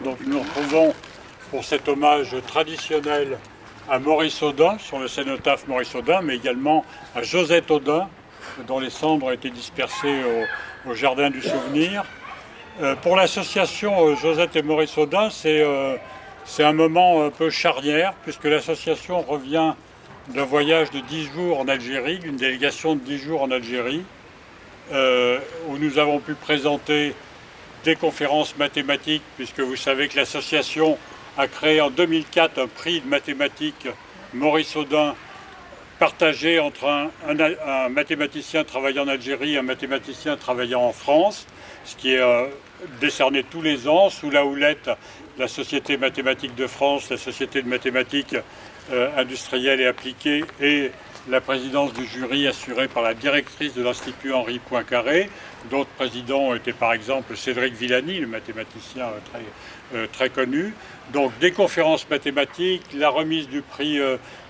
Donc nous nous retrouvons pour cet hommage traditionnel à Maurice Audin, sur le cénotaphe Maurice Audin, mais également à Josette Audin, dont les cendres ont été dispersées au Jardin du Souvenir. Pour l'association Josette et Maurice Audin, c'est un moment un peu charnière, puisque l'association revient d'un voyage de 10 jours en Algérie, d'une délégation de 10 jours en Algérie, où nous avons pu présenter des conférences mathématiques, puisque vous savez que l'association a créé en 2004 un prix de mathématiques Maurice Audin, partagé entre un mathématicien travaillant en Algérie et un mathématicien travaillant en France, ce qui est décerné tous les ans sous la houlette de la Société mathématique de France, la Société de mathématiques industrielles et appliquées et la présidence du jury assurée par la directrice de l'Institut Henri Poincaré. D'autres présidents ont été par exemple Cédric Villani, le mathématicien très connu. Donc des conférences mathématiques, la remise du prix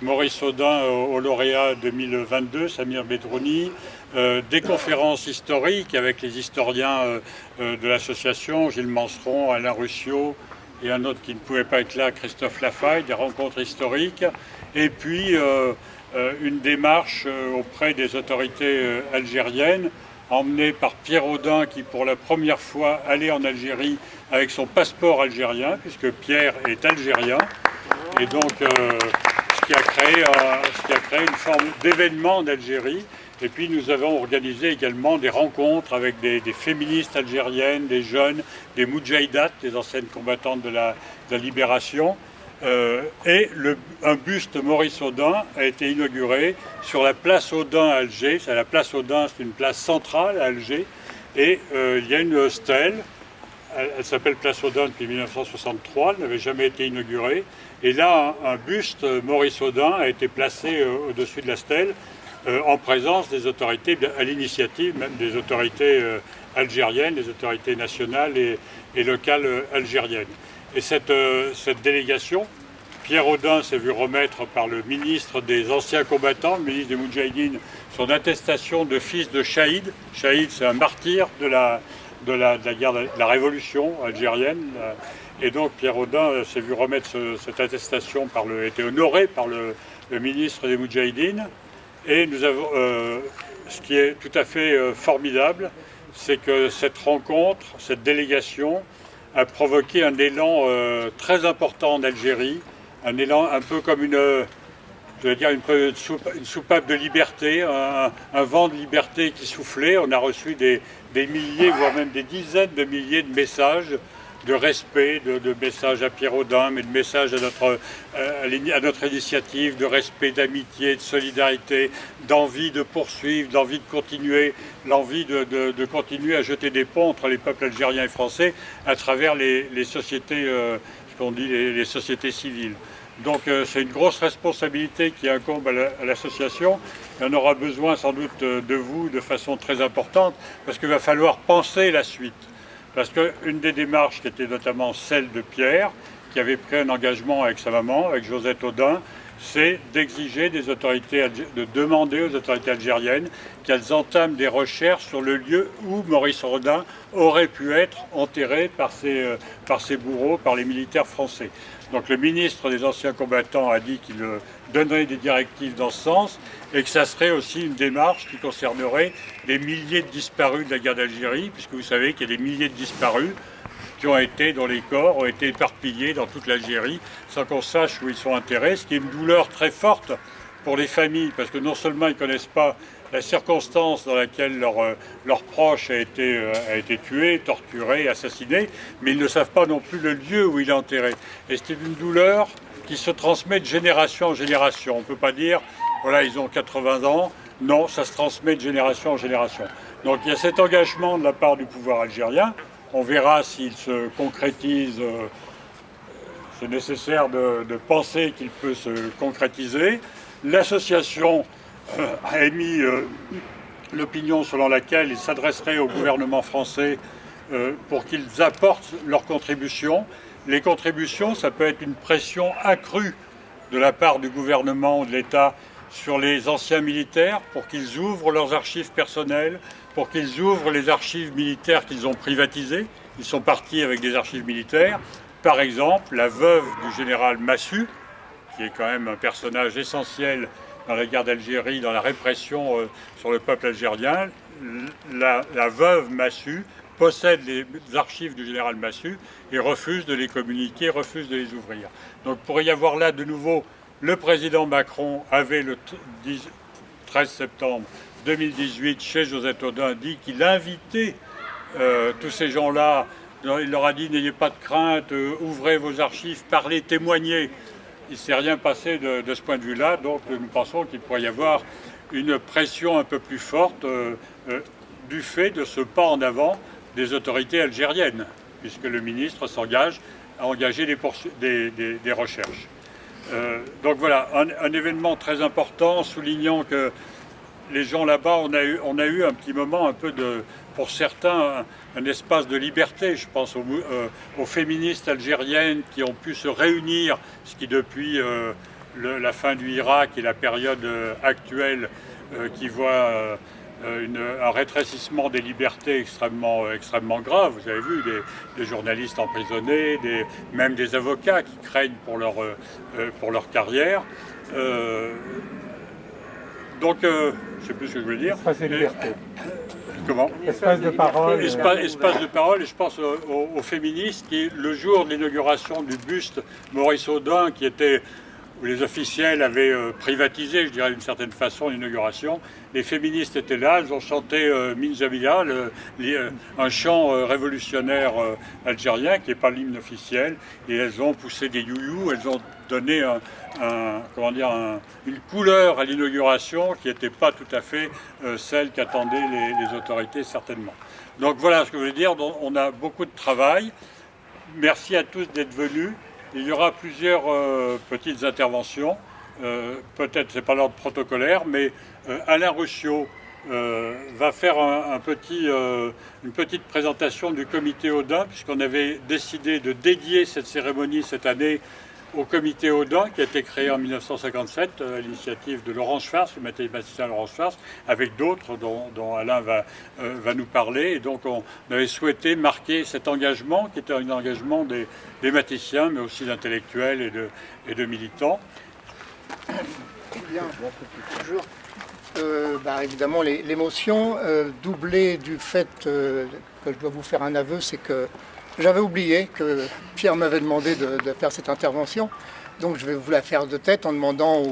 Maurice Audin au lauréat 2022, Samir Bedrouni, des conférences historiques avec les historiens de l'association, Gilles Manseron, Alain Rusciot et un autre qui ne pouvait pas être là, Christophe Lafaille, des rencontres historiques, et puis une démarche auprès des autorités algériennes, emmenée par Pierre Audin qui pour la première fois allait en Algérie avec son passeport algérien, puisque Pierre est algérien, et donc ce qui a créé une forme d'événement en Algérie. Et puis nous avons organisé également des rencontres avec des féministes algériennes, des jeunes, des moudjahidates, des anciennes combattantes de la libération. Un buste Maurice Audin a été inauguré sur la place Audin à Alger. La place Audin, c'est une place centrale à Alger. Et il y a une stèle, elle s'appelle place Audin depuis 1963, elle n'avait jamais été inaugurée. Et là, un buste Maurice Audin a été placé au-dessus de la stèle, en présence des autorités, à l'initiative même des autorités algériennes, des autorités nationales et locales algériennes. Et cette délégation, Pierre Audin s'est vu remettre par le ministre des anciens combattants, le ministre des Moudjahidines, son attestation de fils de Shahid. Shahid, c'est un martyr de la guerre de la révolution algérienne. Et donc Pierre Audin s'est vu remettre cette attestation, a été honoré par le ministre des Moudjahidines. Et nous avons, ce qui est tout à fait formidable, c'est que cette rencontre, cette délégation, a provoqué un élan très important en Algérie, un élan un peu comme une soupape de liberté, un vent de liberté qui soufflait. On a reçu des milliers, voire même des dizaines de milliers de messages de respect, de messages à Pierre Audin, mais de messages à notre initiative, de respect, d'amitié, de solidarité, d'envie de poursuivre, d'envie de continuer, l'envie de continuer à jeter des ponts entre les peuples algériens et français à travers les sociétés, ce qu'on dit les sociétés civiles. Donc c'est une grosse responsabilité qui incombe à l'association. On aura besoin sans doute de vous de façon très importante, parce qu'il va falloir penser la suite. Parce qu'une des démarches qui était notamment celle de Pierre, qui avait pris un engagement avec sa maman, avec Josette Audin, c'est d'exiger des autorités, de demander aux autorités algériennes qu'elles entament des recherches sur le lieu où Maurice Audin aurait pu être enterré par ses bourreaux, par les militaires français. Donc le ministre des anciens combattants a dit qu'il donnerait des directives dans ce sens et que ça serait aussi une démarche qui concernerait des milliers de disparus de la guerre d'Algérie, puisque vous savez qu'il y a des milliers de disparus dont les corps ont été éparpillés dans toute l'Algérie sans qu'on sache où ils sont enterrés, ce qui est une douleur très forte pour les familles, parce que non seulement ils ne connaissent pas la circonstance dans laquelle leur proche a été tué, torturé, assassiné, mais ils ne savent pas non plus le lieu où il est enterré. Et c'est une douleur qui se transmet de génération en génération. On ne peut pas dire, voilà, ils ont 80 ans. Non, ça se transmet de génération en génération. Donc il y a cet engagement de la part du pouvoir algérien. On verra s'il se concrétise. C'est nécessaire de penser qu'il peut se concrétiser. L'association a émis l'opinion selon laquelle il s'adresserait au gouvernement français pour qu'ils apportent leurs contributions. Les contributions, ça peut être une pression accrue de la part du gouvernement ou de l'État sur les anciens militaires pour qu'ils ouvrent leurs archives personnelles, pour qu'ils ouvrent les archives militaires qu'ils ont privatisées. Ils sont partis avec des archives militaires. Par exemple, la veuve du général Massu, qui est quand même un personnage essentiel dans la guerre d'Algérie, dans la répression sur le peuple algérien, la veuve Massu possède les archives du général Massu et refuse de les communiquer, refuse de les ouvrir. Donc pour y avoir là de nouveau, le président Macron avait le 13 septembre 2018 chez Josette Audin dit qu'il invitait tous ces gens-là, il leur a dit n'ayez pas de crainte, ouvrez vos archives, parlez, témoignez. Il ne s'est rien passé de ce point de vue-là, donc nous pensons qu'il pourrait y avoir une pression un peu plus forte du fait de ce pas en avant des autorités algériennes, puisque le ministre s'engage à engager des recherches. Donc voilà, un événement très important, soulignant que les gens là-bas, on a eu un petit moment un peu pour certains, un espace de liberté. Je pense aux féministes algériennes qui ont pu se réunir, ce qui depuis la fin du Irak et la période actuelle qui voit un rétrécissement des libertés extrêmement grave. Vous avez vu des journalistes emprisonnés, même des avocats qui craignent pour leur carrière. Donc, je ne sais plus ce que je veux dire. Espace de liberté. Comment ? Espace de parole. Espace de parole, et je pense aux féministes qui, le jour de l'inauguration du buste Maurice Audin, où les officiels avaient privatisé, je dirais d'une certaine façon, l'inauguration, les féministes étaient là, elles ont chanté Minjabia, un chant révolutionnaire algérien qui n'est pas l'hymne officiel, et elles ont poussé des you-you, elles ont donné une couleur à l'inauguration qui n'était pas tout à fait celle qu'attendaient les autorités certainement. Donc voilà ce que je veux dire, on a beaucoup de travail. Merci à tous d'être venus. Il y aura plusieurs petites interventions, peut-être c'est pas l'ordre protocolaire, mais Alain Rusciot va faire une petite présentation du comité Audin, puisqu'on avait décidé de dédier cette cérémonie cette année au comité Audin, qui a été créé en 1957 à l'initiative de Laurent Schwartz, le mathématicien Laurent Schwartz, avec d'autres dont Alain va nous parler. Et donc on avait souhaité marquer cet engagement, qui était un engagement des mathématiciens, mais aussi d'intellectuels et de militants. Bien, toujours. Évidemment, l'émotion doublée du fait que je dois vous faire un aveu, c'est que j'avais oublié que Pierre m'avait demandé de faire cette intervention, donc je vais vous la faire de tête en demandant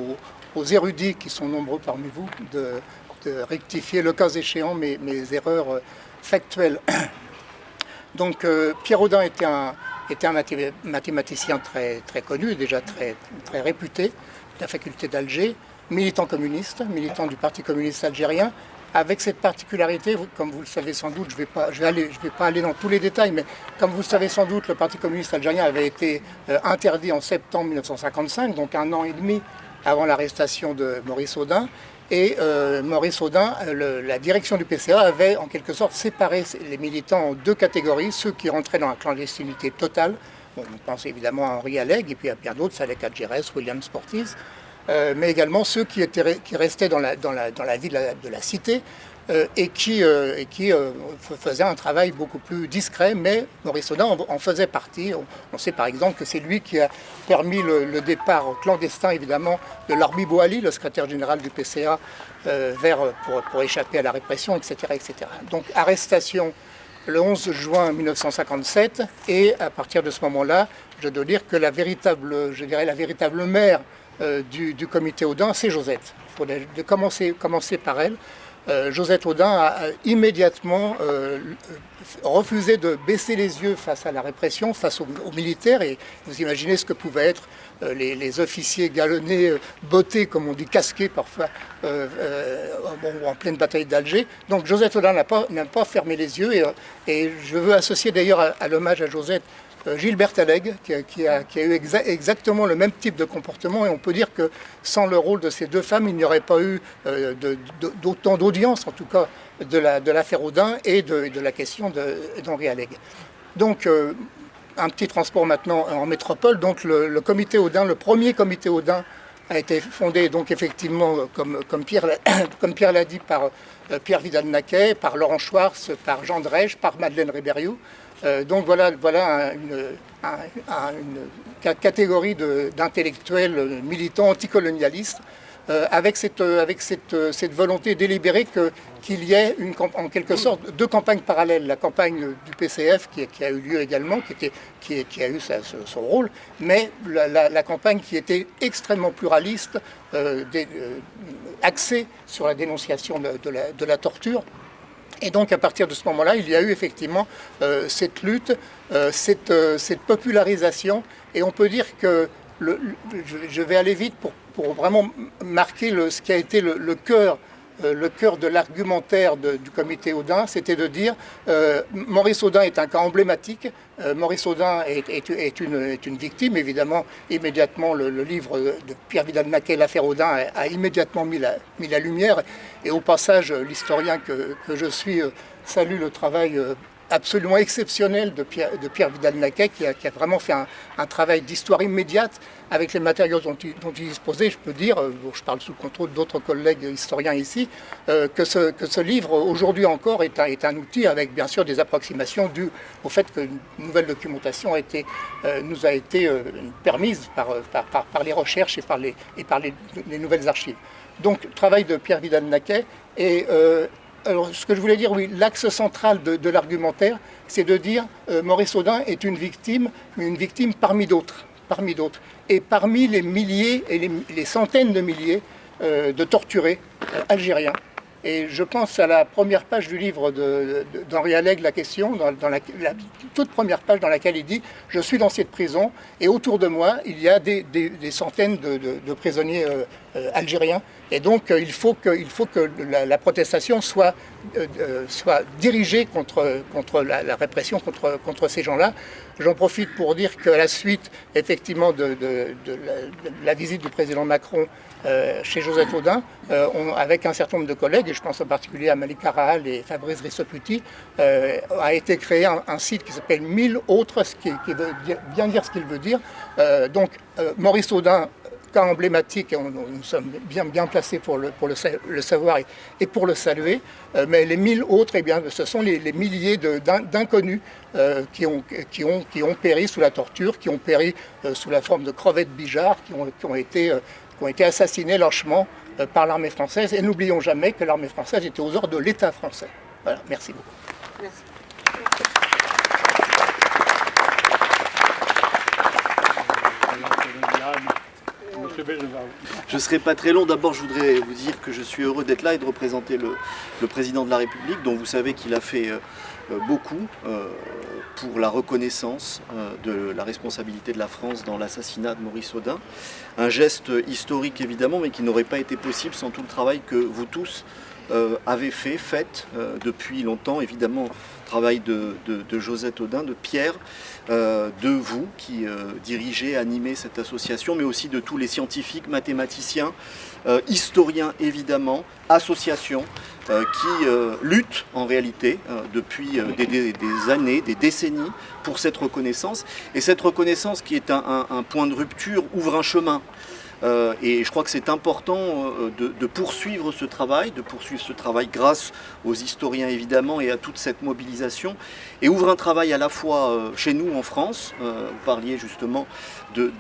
aux érudits qui sont nombreux parmi vous de rectifier le cas échéant mes erreurs factuelles. Donc Pierre Audin était un mathématicien très connu, déjà très réputé, de la faculté d'Alger, militant communiste, militant du Parti communiste algérien, avec cette particularité, comme vous le savez sans doute, je vais pas aller dans tous les détails, mais comme vous le savez sans doute, le Parti communiste algérien avait été interdit en septembre 1955, donc un an et demi avant l'arrestation de Maurice Audin. Et Maurice Audin, la direction du PCA avait en quelque sorte séparé les militants en deux catégories, ceux qui rentraient dans la clandestinité totale. Bon, on pense évidemment à Henri Alleg, et puis à bien d'autres, Salek Adjérès, William Sportis, mais également ceux qui restaient dans la vie de la cité et qui faisaient un travail beaucoup plus discret, mais Maurice Audin en faisait partie. On sait par exemple que c'est lui qui a permis le départ clandestin, évidemment, de Larbi Bouali, le secrétaire général du PCA, pour échapper à la répression, etc., etc. Donc arrestation le 11 juin 1957, et à partir de ce moment-là, je dois dire que la véritable mère du comité Audin, c'est Josette. Il faut commencer par elle. Josette Audin a immédiatement refusé de baisser les yeux face à la répression, face aux militaires, et vous imaginez ce que pouvaient être les officiers galonnés, bottés, comme on dit, casqués parfois, en pleine bataille d'Alger. Donc Josette Audin n'a pas fermé les yeux, et je veux associer d'ailleurs à l'hommage à Josette Gilbert Alleg, qui a eu exactement le même type de comportement, et on peut dire que sans le rôle de ces deux femmes, il n'y aurait pas eu d'autant d'audience, en tout cas, de l'affaire Audin et de la question d'Henri Alleg. Donc, un petit transport maintenant en métropole. Donc, le comité Audin, le premier comité Audin, a été fondé, donc effectivement, comme Pierre l'a dit, par Pierre Vidal-Naquet, par Laurent Schwartz, par Jean Drèche, par Madeleine Rébériou. Donc voilà une catégorie d'intellectuels militants anticolonialistes avec cette volonté délibérée qu'il y ait en quelque sorte deux campagnes parallèles. La campagne du PCF qui a eu lieu également, qui a eu son rôle, mais la campagne qui était extrêmement pluraliste, axée sur la dénonciation de la torture. Et donc à partir de ce moment-là, il y a eu effectivement cette lutte, cette popularisation, et on peut dire que je vais aller vite pour vraiment marquer ce qui a été le cœur de l'argumentaire du comité Audin, c'était de dire Maurice Audin est un cas emblématique. Maurice Audin est une victime, évidemment. Immédiatement, le livre de Pierre Vidal-Naquet, L'affaire Audin, a immédiatement mis la lumière. Et au passage, l'historien que je suis salue le travail absolument exceptionnel de Pierre Vidal-Naquet, qui a vraiment fait un travail d'histoire immédiate avec les matériaux dont il disposait. Je peux dire, je parle sous le contrôle d'autres collègues historiens ici, que ce livre, aujourd'hui encore, est un outil avec bien sûr des approximations dues au fait qu'une nouvelle documentation nous a été permise par les recherches et par les nouvelles archives. Donc, travail de Pierre Vidal-Naquet. Et alors, ce que je voulais dire, oui, l'axe central de l'argumentaire, c'est de dire Maurice Audin est une victime, mais une victime parmi d'autres. Et parmi les milliers et les centaines de milliers de torturés algériens. Et je pense à la première page du livre d'Henri Allègre, La Question, dans la toute première page dans laquelle il dit « Je suis dans cette prison et autour de moi, il y a des centaines de prisonniers algériens. Et donc, il faut que la protestation soit dirigée contre la répression, contre ces gens-là. » J'en profite pour dire qu'à la suite, effectivement, de la visite du président Macron chez Josette Audin, avec un certain nombre de collègues, et je pense en particulier à Malika Rahal et Fabrice Rissoputi, a été créé un site qui s'appelle 1000 autres, ce qui veut bien dire ce qu'il veut dire. Donc, Maurice Audin, cas emblématique, et nous sommes bien placés pour le savoir et pour le saluer, mais les 1000 autres, eh bien, ce sont les milliers d'inconnus qui ont péri sous la torture, qui ont péri sous la forme de crevettes bijards, qui ont été assassinés lâchement par l'armée française. Et n'oublions jamais que l'armée française était aux ordres de l'État français. Voilà, merci beaucoup. Merci. Je ne serai pas très long. D'abord, je voudrais vous dire que je suis heureux d'être là et de représenter le président de la République, dont vous savez qu'il a fait beaucoup pour la reconnaissance de la responsabilité de la France dans l'assassinat de Maurice Audin. Un geste historique, évidemment, mais qui n'aurait pas été possible sans tout le travail que vous tous avez fait depuis longtemps, évidemment, travail de Josette Audin, de Pierre, de vous qui dirigez, animez cette association, mais aussi de tous les scientifiques, mathématiciens, historiens évidemment, associations qui luttent en réalité depuis des années, des décennies pour cette reconnaissance. Et cette reconnaissance qui est un point de rupture ouvre un chemin. Et je crois que c'est important de poursuivre ce travail, grâce aux historiens évidemment et à toute cette mobilisation, et ouvre un travail à la fois chez nous en France. Vous parliez justement de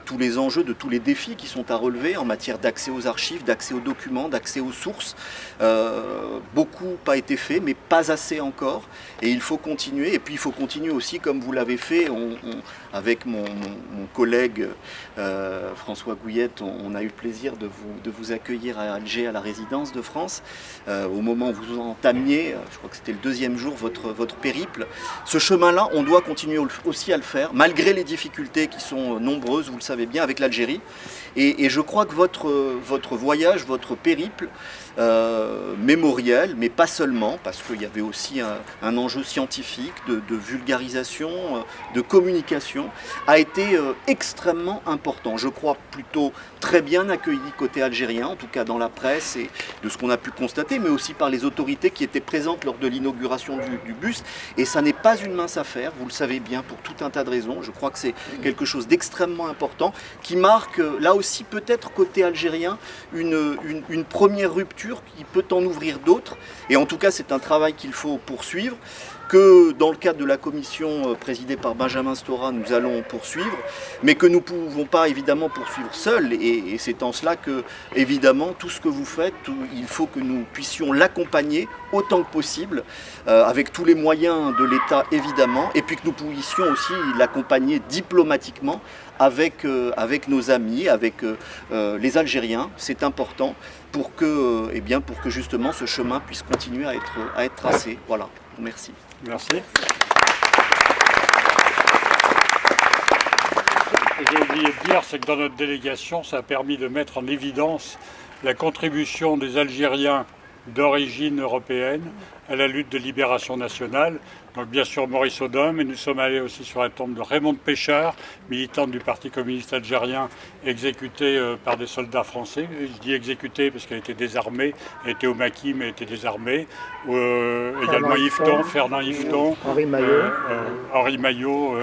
tous les enjeux, de tous les défis qui sont à relever en matière d'accès aux archives, d'accès aux documents, d'accès aux sources. Beaucoup a été fait, mais pas assez encore, et il faut continuer. Et puis il faut continuer aussi comme vous l'avez fait, avec mon collègue François Gouillette. On a eu le plaisir de vous accueillir à Alger, à la résidence de France, au moment où vous entamiez, je crois que c'était le deuxième jour, votre périple. Ce chemin-là, on doit continuer aussi à le faire, malgré les difficultés qui sont nombreuses, vous le savez bien, avec l'Algérie. Et je crois que votre voyage, votre périple, mémoriel, mais pas seulement, parce qu'il y avait aussi un enjeu scientifique, de vulgarisation, de communication, a été extrêmement important. Je crois plutôt très bien accueilli côté algérien, en tout cas dans la presse et de ce qu'on a pu constater, mais aussi par les autorités qui étaient présentes lors de l'inauguration du buste. Et ça n'est pas une mince affaire, vous le savez bien, pour tout un tas de raisons. Je crois que c'est quelque chose d'extrêmement important qui marque, là aussi peut-être côté algérien, une première rupture qui peut en ouvrir d'autres. Et en tout cas, c'est un travail qu'il faut poursuivre. que dans le cadre de la commission présidée par Benjamin Stora, nous allons poursuivre, mais que nous ne pouvons pas évidemment poursuivre seuls. Et c'est en cela que, évidemment, tout ce que vous faites, il faut que nous puissions l'accompagner autant que possible, avec tous les moyens de l'État évidemment, et puis que nous puissions aussi l'accompagner diplomatiquement avec nos amis, avec les Algériens. C'est important pour que, pour que justement ce chemin puisse continuer à être tracé. Voilà, merci. Merci. J'ai oublié de dire, c'est que dans notre délégation, ça a permis de mettre en évidence la contribution des Algériens d'origine européenne à la lutte de libération nationale. Donc bien sûr Maurice Audin, mais nous sommes allés aussi sur la tombe de Raymond de Péchard, militante du Parti communiste algérien, exécutée par des soldats français. Je dis exécutée parce qu'elle était désarmée, elle était au maquis mais elle était désarmée. Également Yveton, Fernand Yveton, Henri Maillot.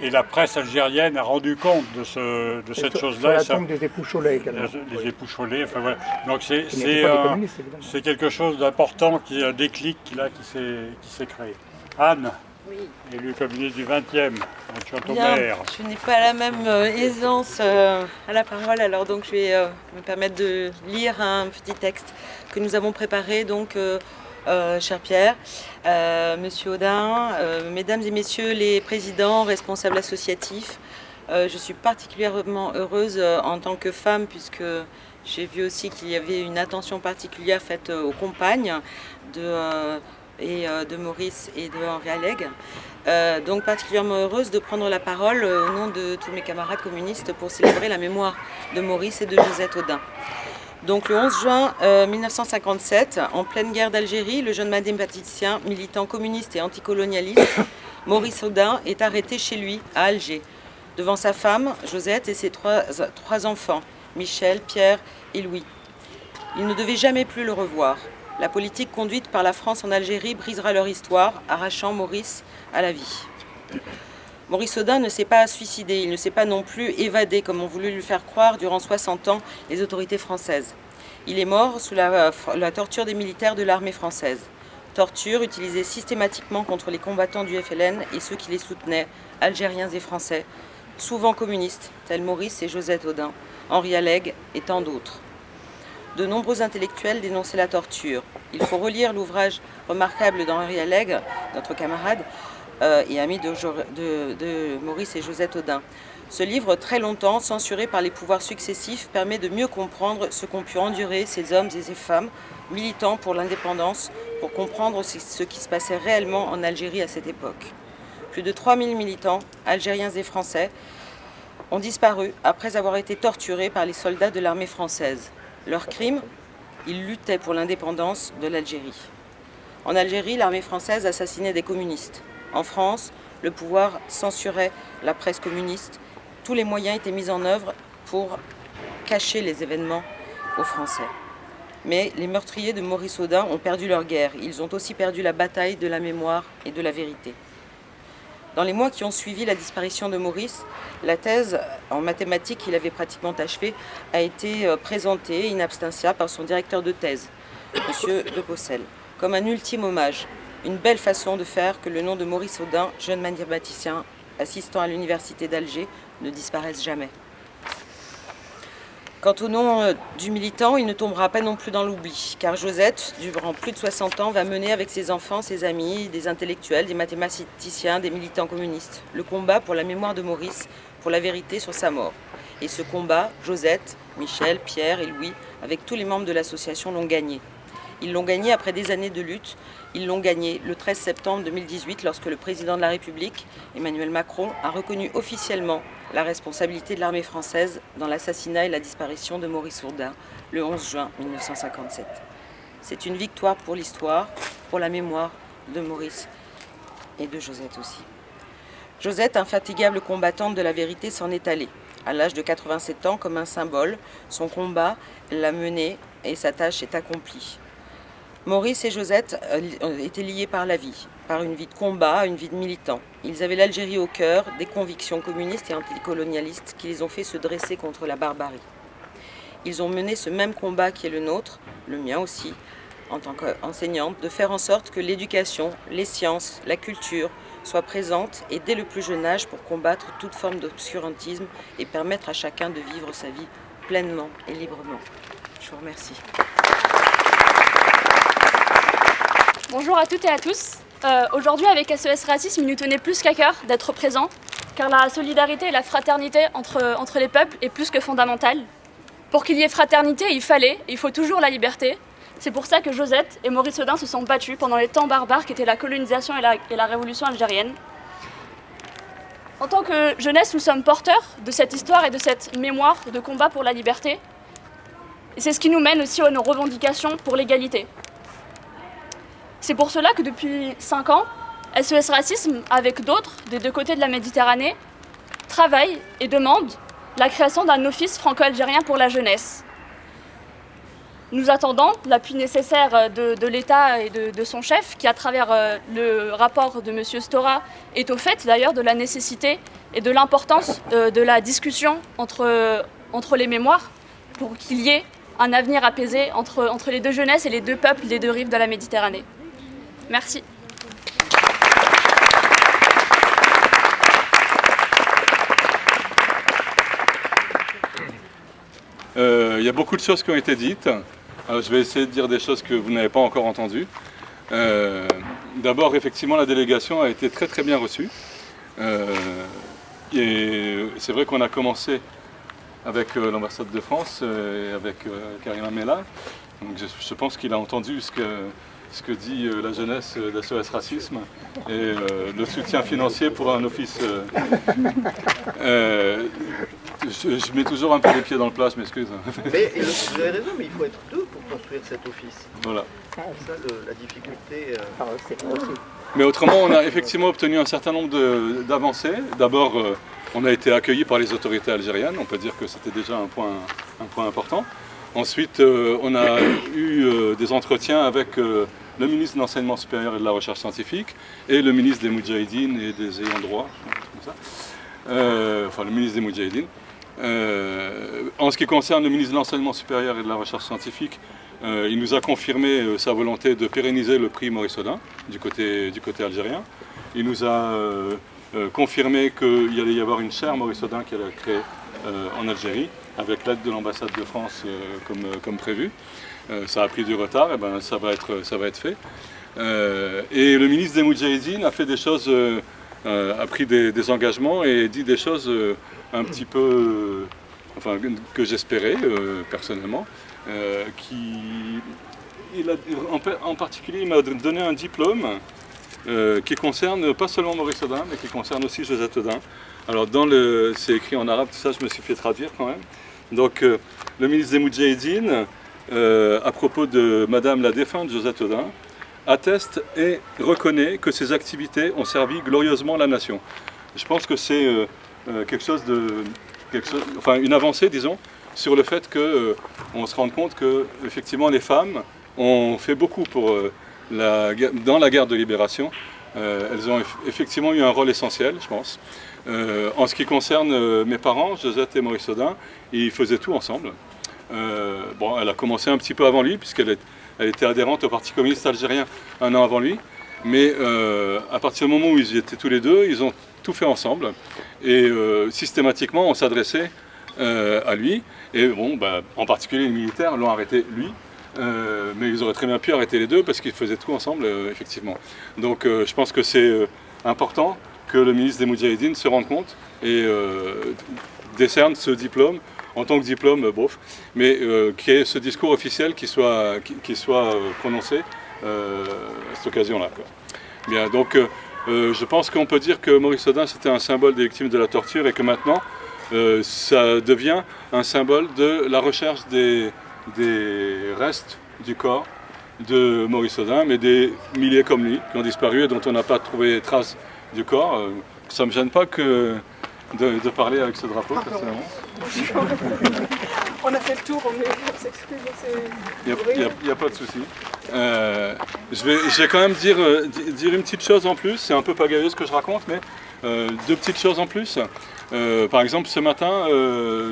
Et la presse algérienne a rendu compte de cette chose-là. Sur la tombe des époux Cholet également. Les époux Cholet, enfin voilà. Donc c'est quelque chose d'important, un déclic qui s'est créé. Anne, oui. Élue communiste du 20e, adjointe au Bien, maire. je n'ai pas la même aisance à la parole, alors donc je vais me permettre de lire un petit texte que nous avons préparé, donc cher Pierre, Monsieur Audin, Mesdames et Messieurs les présidents, responsables associatifs, je suis particulièrement heureuse en tant que femme puisque j'ai vu aussi qu'il y avait une attention particulière faite aux compagnes de Maurice et de Henri Alleg. Donc particulièrement heureuse de prendre la parole au nom de tous mes camarades communistes pour célébrer la mémoire de Maurice et de Josette Audin. Donc le 11 juin 1957, en pleine guerre d'Algérie, le jeune mathématicien, militant communiste et anticolonialiste, Maurice Audin est arrêté chez lui, à Alger, devant sa femme, Josette, et ses trois enfants, Michel, Pierre et Louis. Il ne devait jamais plus le revoir. La politique conduite par la France en Algérie brisera leur histoire, arrachant Maurice à la vie. Maurice Audin ne s'est pas suicidé, il ne s'est pas non plus évadé comme ont voulu lui faire croire durant 60 ans les autorités françaises. Il est mort sous la torture des militaires de l'armée française. Torture utilisée systématiquement contre les combattants du FLN et ceux qui les soutenaient, algériens et français, souvent communistes, tels Maurice et Josette Audin, Henri Alleg et tant d'autres. De nombreux intellectuels dénonçaient la torture. Il faut relire l'ouvrage remarquable d'Henri Alleg, notre camarade, et ami de Maurice et Josette Audin. Ce livre, très longtemps censuré par les pouvoirs successifs, permet de mieux comprendre ce qu'ont pu endurer ces hommes et ces femmes militants pour l'indépendance, pour comprendre ce qui se passait réellement en Algérie à cette époque. Plus de 3000 militants, algériens et français, ont disparu après avoir été torturés par les soldats de l'armée française. Leur crime, ils luttaient pour l'indépendance de l'Algérie. En Algérie, l'armée française assassinait des communistes. En France, le pouvoir censurait la presse communiste. Tous les moyens étaient mis en œuvre pour cacher les événements aux Français. Mais les meurtriers de Maurice Audin ont perdu leur guerre. Ils ont aussi perdu la bataille de la mémoire et de la vérité. Dans les mois qui ont suivi la disparition de Maurice, la thèse en mathématiques qu'il avait pratiquement achevée a été présentée in absentia par son directeur de thèse, M. de Possel, comme un ultime hommage. Une belle façon de faire que le nom de Maurice Audin, jeune mathématicien assistant à l'université d'Alger, ne disparaisse jamais. Quant au nom du militant, il ne tombera pas non plus dans l'oubli, car Josette, durant plus de 60 ans, va mener avec ses enfants, ses amis, des intellectuels, des mathématiciens, des militants communistes, le combat pour la mémoire de Maurice, pour la vérité sur sa mort. Et ce combat, Josette, Michel, Pierre et Louis, avec tous les membres de l'association, l'ont gagné. Ils l'ont gagné après des années de lutte. Ils l'ont gagné le 13 septembre 2018 lorsque le président de la République, Emmanuel Macron, a reconnu officiellement la responsabilité de l'armée française dans l'assassinat et la disparition de Maurice Audin le 11 juin 1957. C'est une victoire pour l'histoire, pour la mémoire de Maurice et de Josette aussi. Josette, infatigable combattante de la vérité, s'en est allée. À l'âge de 87 ans, comme un symbole, son combat l'a mené et sa tâche est accomplie. Maurice et Josette étaient liés par la vie, par une vie de combat, une vie de militant. Ils avaient l'Algérie au cœur, des convictions communistes et anticolonialistes qui les ont fait se dresser contre la barbarie. Ils ont mené ce même combat qui est le nôtre, le mien aussi, en tant qu'enseignante, de faire en sorte que l'éducation, les sciences, la culture soient présentes et dès le plus jeune âge pour combattre toute forme d'obscurantisme et permettre à chacun de vivre sa vie pleinement et librement. Je vous remercie. Bonjour à toutes et à tous. Aujourd'hui, avec SES Racisme, il nous tenait plus qu'à cœur d'être présents, car la solidarité et la fraternité entre les peuples est plus que fondamentale. Pour qu'il y ait fraternité, il faut toujours la liberté. C'est pour ça que Josette et Maurice Audin se sont battus pendant les temps barbares qu'étaient la colonisation et la révolution algérienne. En tant que jeunesse, nous sommes porteurs de cette histoire et de cette mémoire de combat pour la liberté. Et c'est ce qui nous mène aussi à nos revendications pour l'égalité. C'est pour cela que depuis 5 ans, SES Racisme, avec d'autres des deux côtés de la Méditerranée, travaille et demande la création d'un office franco-algérien pour la jeunesse. Nous attendons l'appui nécessaire de l'État et de son chef, qui à travers le rapport de M. Stora est au fait d'ailleurs de la nécessité et de l'importance de la discussion entre les mémoires pour qu'il y ait un avenir apaisé entre les deux jeunesses et les deux peuples des deux rives de la Méditerranée. Merci. Il y a beaucoup de choses qui ont été dites. Alors, je vais essayer de dire des choses que vous n'avez pas encore entendues. D'abord, effectivement, la délégation a été très très bien reçue. Et c'est vrai qu'on a commencé avec l'ambassade de France et avec Karim Amela. Donc, je pense qu'il a entendu ce que dit la jeunesse de SES Racisme et le soutien financier pour un office. Je mets toujours un peu les pieds dans le plat, je m'excuse. Mais vous avez raison, mais il faut être deux pour construire cet office. Voilà. C'est ça la difficulté. Mais autrement, on a effectivement obtenu un certain nombre d'avancées. D'abord, on a été accueillis par les autorités algériennes, on peut dire que c'était déjà un point important. Ensuite, on a eu des entretiens avec le ministre de l'Enseignement supérieur et de la Recherche scientifique et le ministre des Moudjahidines et des ayants droit, comme ça. Enfin le ministre des Moudjahidines. En ce qui concerne le ministre de l'Enseignement supérieur et de la Recherche scientifique, il nous a confirmé sa volonté de pérenniser le prix Maurice Audin du côté algérien. Il nous a confirmé qu'il allait y avoir une chaire Maurice Audin qui allait être créée en Algérie, avec l'aide de l'ambassade de France comme prévu. Ça a pris du retard, et ben ça va être fait. Et le ministre des Moudjahidines a fait des choses, a pris des engagements et dit des choses un petit peu, enfin que j'espérais personnellement. En particulier, il m'a donné un diplôme qui concerne pas seulement Maurice Audin, mais qui concerne aussi Josette Audin. Alors c'est écrit en arabe, tout ça, je me suis fait traduire quand même. Donc le ministre des Moudjahidines, à propos de Madame la défunte Josette Audin, atteste et reconnaît que ses activités ont servi glorieusement la nation. Je pense que c'est une avancée, disons, sur le fait qu'on se rende compte que effectivement les femmes ont fait beaucoup dans la guerre de libération. Elles ont effectivement eu un rôle essentiel, je pense. En ce qui concerne mes parents, Josette et Maurice Audin, ils faisaient tout ensemble. Bon, elle a commencé un petit peu avant lui, puisqu'elle était adhérente au Parti communiste algérien un an avant lui. Mais à partir du moment où ils étaient tous les deux, ils ont tout fait ensemble. Et systématiquement, on s'adressait à lui. Et bon, en particulier les militaires l'ont arrêté lui. Mais ils auraient très bien pu arrêter les deux parce qu'ils faisaient tout ensemble, effectivement. Donc je pense que c'est important que le ministre des Moudjahidines se rende compte et décerne ce diplôme en tant que diplôme, mais qu'il y ait ce discours officiel qui soit prononcé à cette occasion-là. Bien, donc je pense qu'on peut dire que Maurice Audin c'était un symbole des victimes de la torture et que maintenant ça devient un symbole de la recherche des restes du corps de Maurice Audin, mais des milliers comme lui qui ont disparu et dont on n'a pas trouvé trace du corps. Ça ne me gêne pas de parler avec ce drapeau, personnellement. On a fait le tour, on s'excuse. Il n'y a pas de souci. Je vais quand même dire une petite chose en plus. C'est un peu pagailleux ce que je raconte, mais deux petites choses en plus. Par exemple, ce matin,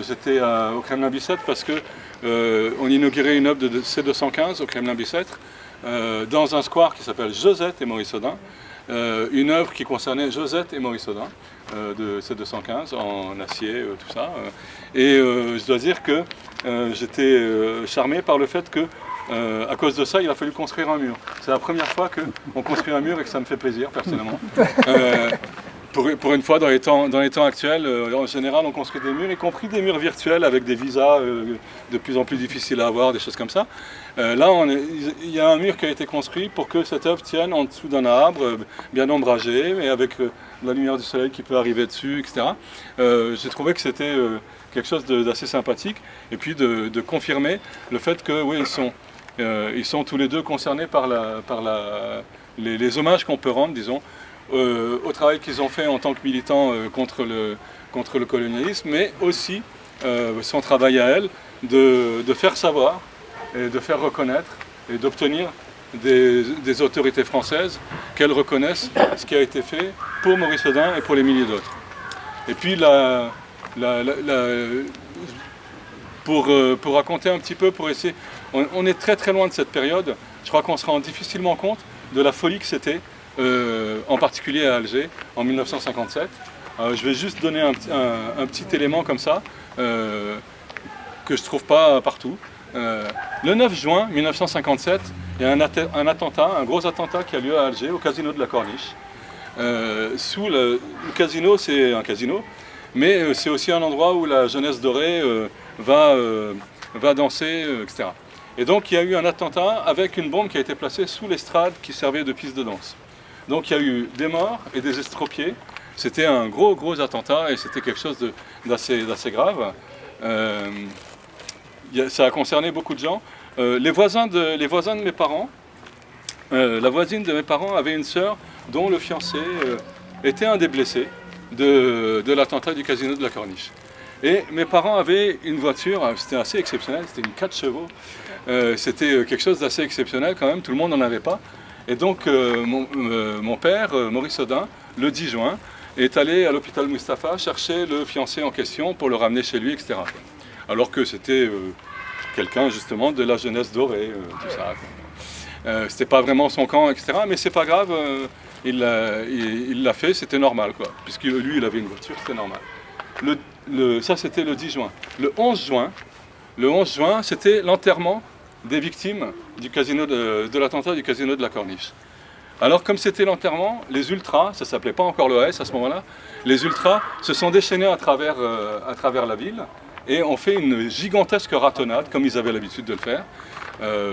j'étais au Kremlin-Bicêtre parce qu'on inaugurait une œuvre de C215 au Kremlin-Bicêtre. dans un square qui s'appelle Josette et Maurice Audin, une œuvre qui concernait Josette et Maurice Audin, de C215 en acier, tout ça. Et je dois dire que j'étais charmé par le fait que, à cause de ça, il a fallu construire un mur. C'est la première fois qu'on construit un mur et que ça me fait plaisir, personnellement. Pour une fois, dans les temps actuels, en général, on construit des murs, y compris des murs virtuels avec des visas de plus en plus difficiles à avoir, des choses comme ça. Là, il y a un mur qui a été construit pour que cette œuvre tienne en dessous d'un arbre, bien ombragé, et avec la lumière du soleil qui peut arriver dessus, etc. J'ai trouvé que c'était quelque chose d'assez sympathique, et puis de confirmer le fait que, oui, ils sont tous les deux concernés par les hommages qu'on peut rendre, disons, au travail qu'ils ont fait en tant que militants contre le colonialisme, mais aussi son travail à elle de faire savoir et de faire reconnaître et d'obtenir des autorités françaises qu'elles reconnaissent ce qui a été fait pour Maurice Audin et pour les milliers d'autres. Et puis pour raconter un petit peu, pour essayer, on est très très loin de cette période. Je crois qu'on se rend difficilement compte de la folie que c'était, en particulier à Alger, en 1957. Je vais juste donner un petit élément comme ça, que je ne trouve pas partout. Le 9 juin 1957, il y a un attentat, un gros attentat qui a lieu à Alger, au casino de la Corniche. Le casino, c'est un casino, mais c'est aussi un endroit où la jeunesse dorée va danser, etc. Et donc il y a eu un attentat avec une bombe qui a été placée sous l'estrade qui servait de piste de danse. Donc il y a eu des morts et des estropiés. C'était un gros attentat et c'était quelque chose d'assez grave. Ça a concerné beaucoup de gens. Les voisins de mes parents, la voisine de mes parents avait une sœur dont le fiancé était un des blessés de l'attentat du casino de la Corniche. Et mes parents avaient une voiture, c'était assez exceptionnel, c'était une 4 chevaux. C'était quelque chose d'assez exceptionnel quand même, tout le monde n'en avait pas. Et donc mon père, Maurice Audin, le 10 juin, est allé à l'hôpital Mustapha chercher le fiancé en question pour le ramener chez lui, etc. Alors que c'était quelqu'un justement de la jeunesse dorée, tout ça. C'était pas vraiment son camp, etc. Mais c'est pas grave, il l'a fait, c'était normal, quoi. Puisque lui, il avait une voiture, c'était normal. Ça, c'était le 10 juin. Le 11 juin, c'était l'enterrement des victimes du casino de l'attentat du casino de la Corniche. Alors, comme c'était l'enterrement, les ultras, ça s'appelait pas encore l'OAS à ce moment-là, les ultras se sont déchaînés à travers la ville et ont fait une gigantesque ratonnade, comme ils avaient l'habitude de le faire.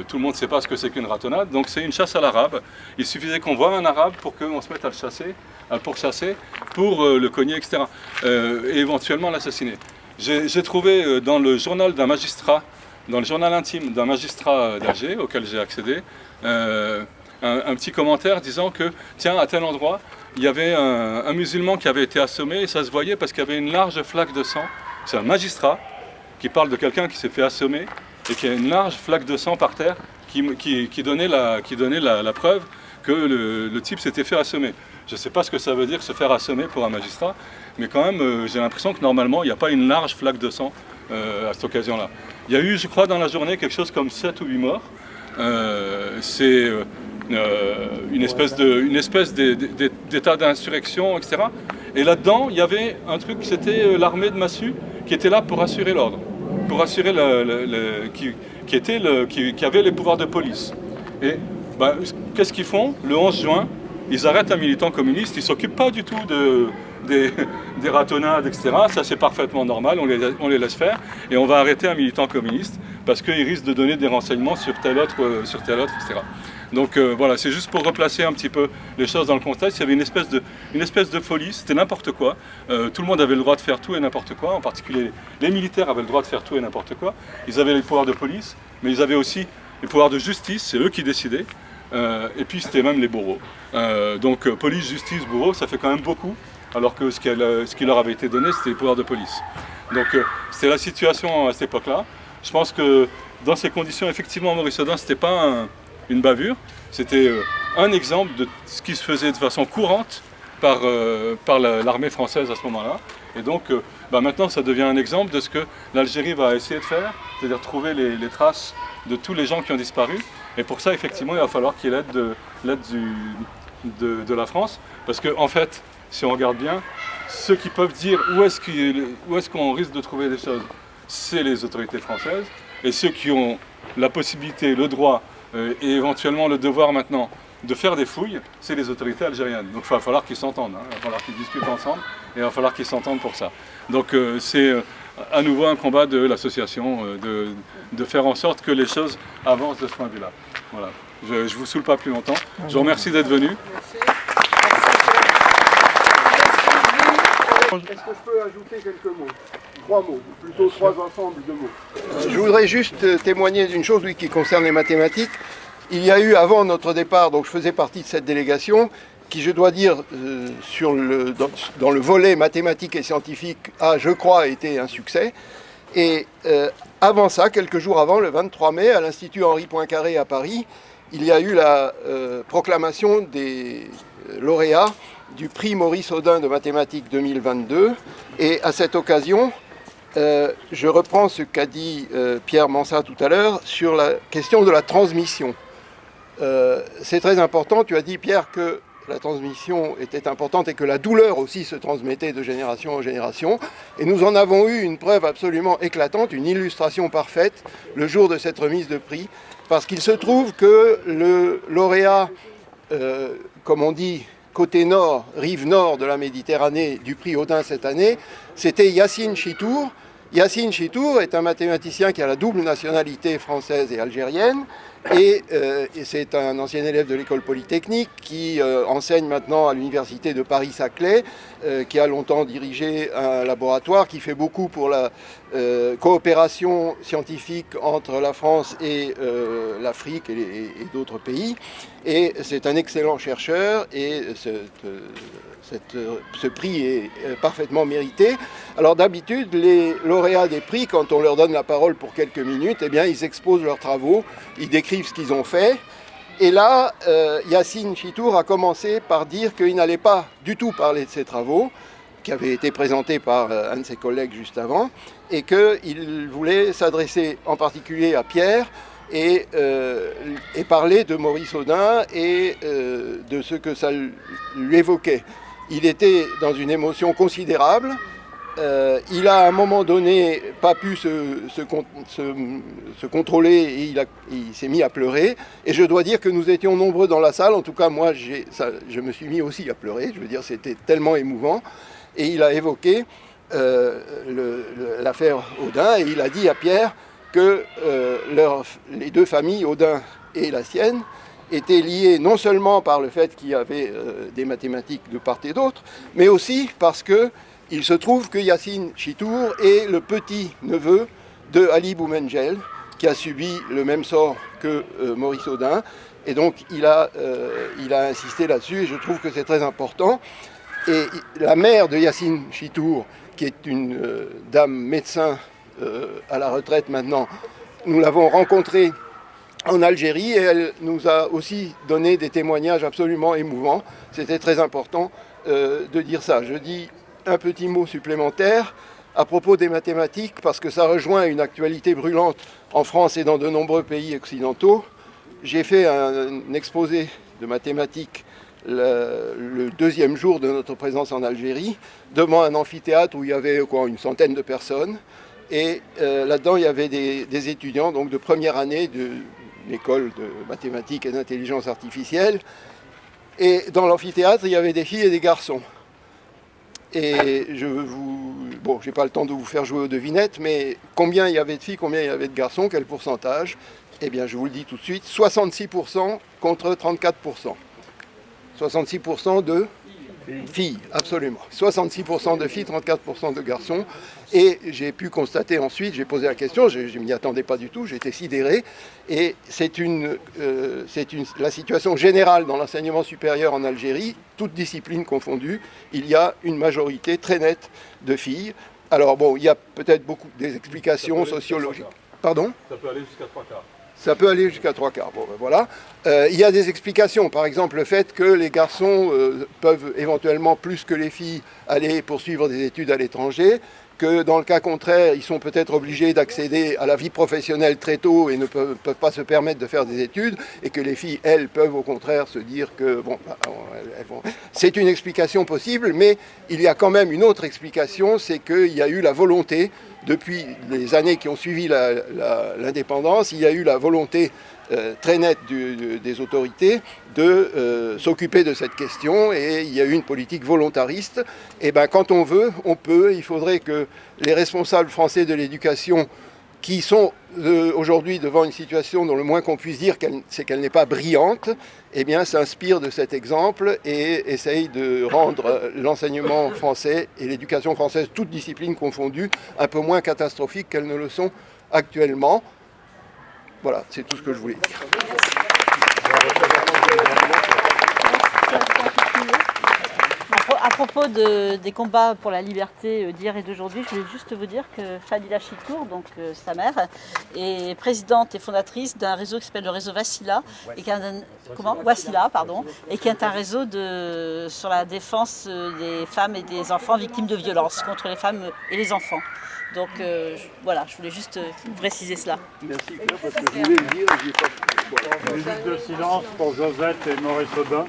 Tout le monde ne sait pas ce que c'est qu'une ratonnade, donc c'est une chasse à l'arabe. Il suffisait qu'on voit un arabe pour qu'on se mette à le chasser, à le pourchasser, pour le cogner, etc. Et éventuellement l'assassiner. J'ai trouvé dans le journal d'un magistrat, dans le journal intime d'un magistrat d'Alger, auquel j'ai accédé, un petit commentaire disant que, tiens, à tel endroit, il y avait un musulman qui avait été assommé, et ça se voyait parce qu'il y avait une large flaque de sang. C'est un magistrat qui parle de quelqu'un qui s'est fait assommer, et qui a une large flaque de sang par terre qui donnait la preuve que le type s'était fait assommer. Je ne sais pas ce que ça veut dire, se faire assommer pour un magistrat, mais quand même, j'ai l'impression que normalement, il n'y a pas une large flaque de sang à cette occasion-là. Il y a eu, je crois, dans la journée, quelque chose comme 7 ou 8 morts. C'est une espèce d'état d'insurrection, etc. Et là-dedans, il y avait un truc, c'était l'armée de Massu, qui était là pour assurer l'ordre, pour assurer qui avait les pouvoirs de police. Et qu'est-ce qu'ils font le 11 juin? Ils arrêtent un militant communiste, ils ne s'occupent pas du tout des ratonnades, etc. Ça, c'est parfaitement normal, on les laisse faire. Et on va arrêter un militant communiste parce qu'il risque de donner des renseignements sur tel autre, etc. Donc voilà, c'est juste pour replacer un petit peu les choses dans le contexte. Il y avait une espèce de folie, c'était n'importe quoi. Tout le monde avait le droit de faire tout et n'importe quoi, en particulier les militaires avaient le droit de faire tout et n'importe quoi. Ils avaient les pouvoirs de police, mais ils avaient aussi les pouvoirs de justice, c'est eux qui décidaient. Et puis c'était même les bourreaux. Donc police, justice, bourreaux, ça fait quand même beaucoup, alors que ce qui leur avait été donné, c'était les pouvoirs de police. Donc c'était la situation à cette époque-là. Je pense que dans ces conditions, effectivement, Maurice Audin, c'était pas une bavure, c'était un exemple de ce qui se faisait de façon courante par l'armée française à ce moment-là. Et donc maintenant, ça devient un exemple de ce que l'Algérie va essayer de faire, c'est-à-dire trouver les traces de tous les gens qui ont disparu Et pour ça, effectivement, il va falloir qu'il y ait l'aide de la France. Parce qu'en fait, si on regarde bien, ceux qui peuvent dire où est-ce qu'on risque de trouver des choses, c'est les autorités françaises. Et ceux qui ont la possibilité, le droit et éventuellement le devoir maintenant de faire des fouilles, c'est les autorités algériennes. Donc il va falloir qu'ils s'entendent, il va falloir qu'ils discutent ensemble et il va falloir qu'ils s'entendent pour ça. Donc c'est à nouveau un combat de l'association de faire en sorte que les choses avancent de ce point de vue-là. Voilà. Je ne vous saoule pas plus longtemps. Je vous remercie d'être venu. Est-ce que je peux ajouter quelques mots? 3 mots, ou plutôt 3 ensembles de mots. Je voudrais juste témoigner d'une chose qui concerne les mathématiques. Il y a eu avant notre départ, donc je faisais partie de cette délégation, qui je dois dire, dans le volet mathématique et scientifique, a, je crois, été un succès. Et avant ça, quelques jours avant, le 23 mai, à l'Institut Henri Poincaré à Paris, il y a eu la proclamation des lauréats du prix Maurice Audin de mathématiques 2022. Et à cette occasion, je reprends ce qu'a dit Pierre Mansart tout à l'heure sur la question de la transmission. C'est très important, tu as dit Pierre que la transmission était importante et que la douleur aussi se transmettait de génération en génération. Et nous en avons eu une preuve absolument éclatante, une illustration parfaite le jour de cette remise de prix, parce qu'il se trouve que le lauréat, comme on dit, côté nord, rive nord de la Méditerranée du prix Audin cette année, c'était Yassine Chitour. Yassine Chitour est un mathématicien qui a la double nationalité française et algérienne, et c'est un ancien élève de l'école polytechnique qui enseigne maintenant à l'université de Paris-Saclay, qui a longtemps dirigé un laboratoire, qui fait beaucoup pour la coopération scientifique entre la France et l'Afrique et d'autres pays. Et c'est un excellent chercheur et ce prix est parfaitement mérité. Alors d'habitude, les lauréats des prix, quand on leur donne la parole pour quelques minutes, eh bien, ils exposent leurs travaux, ils décrivent ce qu'ils ont fait. Et là, Yassine Chitour a commencé par dire qu'il n'allait pas du tout parler de ses travaux, qui avaient été présentés par un de ses collègues juste avant, et qu'il voulait s'adresser en particulier à Pierre, et parler de Maurice Audin et de ce que ça lui évoquait. Il était dans une émotion considérable. Il a à un moment donné pas pu se contrôler et il s'est mis à pleurer. Et je dois dire que nous étions nombreux dans la salle. En tout cas, moi, je me suis mis aussi à pleurer. Je veux dire, c'était tellement émouvant. Et il a évoqué l'affaire Audin et il a dit à Pierre que les deux familles, Audin et la sienne, étaient liées non seulement par le fait qu'il y avait des mathématiques de part et d'autre, mais aussi parce qu'il se trouve que Yassine Chitour est le petit-neveu de Ali Boumengel, qui a subi le même sort que Maurice Audin. Et donc il a insisté là-dessus et je trouve que c'est très important. Et la mère de Yassine Chitour, qui est une dame médecin à la retraite maintenant, nous l'avons rencontrée en Algérie et elle nous a aussi donné des témoignages absolument émouvants. C'était très important de dire ça. Je dis un petit mot supplémentaire à propos des mathématiques parce que ça rejoint une actualité brûlante en France et dans de nombreux pays occidentaux. J'ai fait un exposé de mathématiques le deuxième jour de notre présence en Algérie devant un amphithéâtre où il y avait une centaine de personnes. Et là-dedans, il y avait des étudiants donc de première année de l'école de mathématiques et d'intelligence artificielle. Et dans l'amphithéâtre, il y avait des filles et des garçons. Et j'ai pas le temps de vous faire jouer aux devinettes, mais combien il y avait de filles, combien il y avait de garçons, quel pourcentage? Eh bien, je vous le dis tout de suite, 66% contre 34%. 66% de filles, absolument. 66% de filles, 34% de garçons. Et j'ai pu constater ensuite, j'ai posé la question, je ne m'y attendais pas du tout, j'étais sidéré. Et c'est la situation générale dans l'enseignement supérieur en Algérie, toutes disciplines confondues, il y a une majorité très nette de filles. Alors bon, il y a peut-être beaucoup des explications sociologiques. Pardon ? Ça peut aller jusqu'à 3 quarts. Ça peut aller jusqu'à 3 quarts. Bon, ben voilà. Il y a des explications. Par exemple, le fait que les garçons peuvent éventuellement, plus que les filles, aller poursuivre des études à l'étranger, que dans le cas contraire, ils sont peut-être obligés d'accéder à la vie professionnelle très tôt et ne peuvent pas se permettre de faire des études, et que les filles, elles, peuvent au contraire se dire que, bon, c'est une explication possible, mais il y a quand même une autre explication, c'est qu'il y a eu la volonté, depuis les années qui ont suivi l'indépendance, il y a eu la volonté très nette des autorités de s'occuper de cette question, et il y a eu une politique volontariste. Et bien, quand on veut, on peut. Il faudrait que les responsables français de l'éducation, qui sont aujourd'hui devant une situation dont le moins qu'on puisse dire, c'est qu'elle n'est pas brillante, eh bien, s'inspirent de cet exemple et essayent de rendre l'enseignement français et l'éducation française, toutes disciplines confondues, un peu moins catastrophiques qu'elles ne le sont actuellement. Voilà, c'est tout ce que je voulais dire. À propos des combats pour la liberté d'hier et d'aujourd'hui, je voulais juste vous dire que Fadila Chitour, donc sa mère, est présidente et fondatrice d'un réseau qui s'appelle le réseau Wassila, et qui est un réseau sur la défense des femmes et des enfants victimes de violences contre les femmes et les enfants. Donc voilà, je voulais juste préciser cela. Merci Claire, parce que je voulais le dire et je n'ai pas... Une minute de silence pour Josette et Maurice Audin.